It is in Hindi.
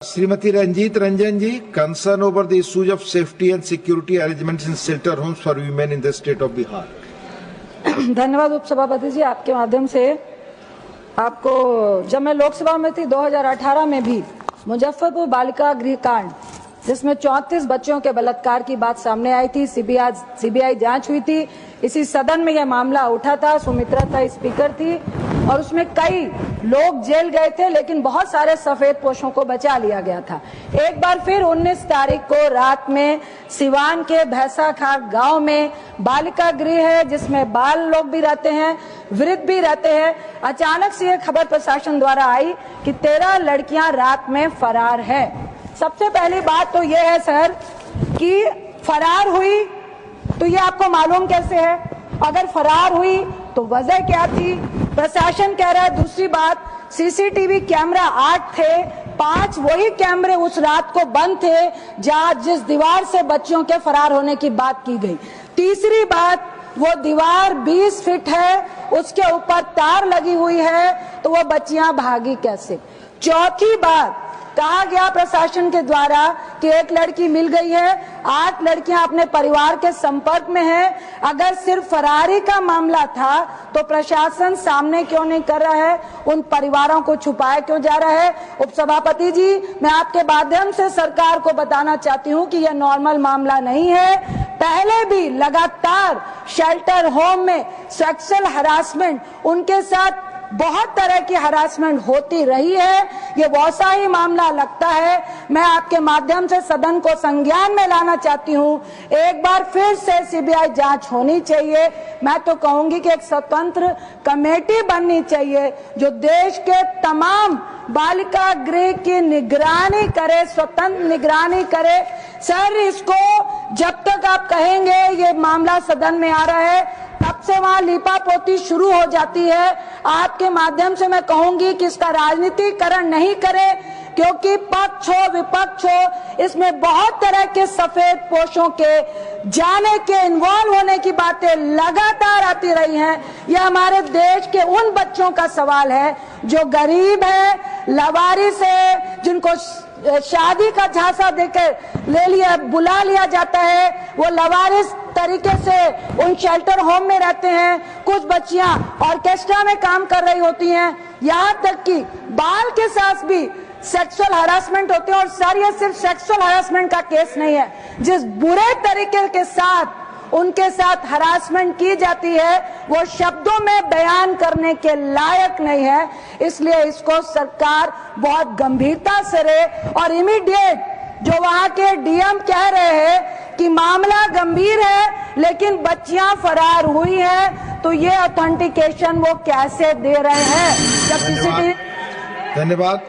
Srimati Ranjit Ranjan ji, concern over the issues of safety and security arrangements in shelter homes for women in the state of Bihar. धन्यवाद उपसभापति जी, आपके माध्यम से आपको जब मैं लोकसभा में थी 2018 में भी मुजफ्फरपुर बालिका गृह कांड जिसमें 34 बच्चों के बलात्कार की बात सामने आई थी, सीबीआई जांच हुई थी। इसी सदन में यह मामला उठा था, सुमित्रा था स्पीकर थी और उसमें कई लोग जेल गए थे, लेकिन बहुत सारे सफेद पोशों को बचा लिया गया था। एक बार फिर 19 तारीख को रात में सिवान के भैंसाखार गांव में बालिका गृह है जिसमें बाल लोग भी रहते हैं, वृद्ध भी रहते हैं। अचानक से यह खबर प्रशासन द्वारा आई कि 13 लड़कियां रात में फरार है। सबसे पहली बात तो यह है सर कि फरार हुई तो ये आपको मालूम कैसे है? अगर फरार हुई तो वजह क्या थी? प्रशासन कह रहा है। दूसरी बात, सीसीटीवी कैमरा 8 थे, 5 वही कैमरे उस रात को बंद थे जिस दीवार से बच्चियों के फरार होने की बात की गई। तीसरी बात, वो दीवार 20 फीट है, उसके ऊपर तार लगी हुई है, तो वो बच्चियां भागी कैसे? चौथी बात, कहा गया प्रशासन के द्वारा कि एक लड़की मिल गई है, 8 लड़कियां अपने परिवार के संपर्क में हैं। अगर सिर्फ फरारी का मामला था तो प्रशासन सामने क्यों नहीं कर रहा है? उन परिवारों को छुपाया क्यों जा रहा है? उपसभापति जी, मैं आपके माध्यम से सरकार को बताना चाहती हूं कि यह नॉर्मल मामला नहीं है। पहले भी लगातार शेल्टर होम में सेक्सुअल हरासमेंट, उनके साथ बहुत तरह की हरासमेंट होती रही है। ये वैसा ही मामला लगता है। मैं आपके माध्यम से सदन को संज्ञान में लाना चाहती हूँ, एक बार फिर से सीबीआई जांच होनी चाहिए। मैं तो कहूंगी कि एक स्वतंत्र कमेटी बननी चाहिए जो देश के तमाम बालिका गृह की निगरानी करे, स्वतंत्र निगरानी करे। सर, इसको जब तक आप कहेंगे ये मामला सदन में आ रहा है तब से वहां लीपापोती शुरू हो जाती है। आपके माध्यम से मैं कहूंगी कि इसका राजनीतिकरण नहीं करे, क्योंकि पक्ष हो विपक्ष हो, इसमें बहुत तरह के सफेद पोशों के जाने के, इन्वॉल्व होने की बातें लगातार आती रही हैं। यह हमारे देश के उन बच्चों का सवाल है जो गरीब है, लवारिस है, जिनको शादी का झांसा देकर बुला लिया जाता है, वो लवारिस तरीके से उन शेल्टर होम में रहते हैं। कुछ बच्चियां ऑर्केस्ट्रा में काम कर रही होती हैं, यहाँ तक कि बाल के साथ भी सेक्सुअल हरासमेंट होते हैं। और सर, ये सिर्फ सेक्सुअल हरासमेंट का केस नहीं है, जिस बुरे तरीके के साथ उनके साथ हरासमेंट की जाती है वो शब्दों में बयान करने के लायक नहीं है। इसलिए इसको सरकार बहुत गंभीरता से ले और इमीडिएट, जो वहां के डीएम कह रहे हैं कि मामला गंभीर है लेकिन बच्चियां फरार हुई हैं, तो ये ऑथेंटिकेशन वो कैसे दे रहे हैं? जब धन्यवाद।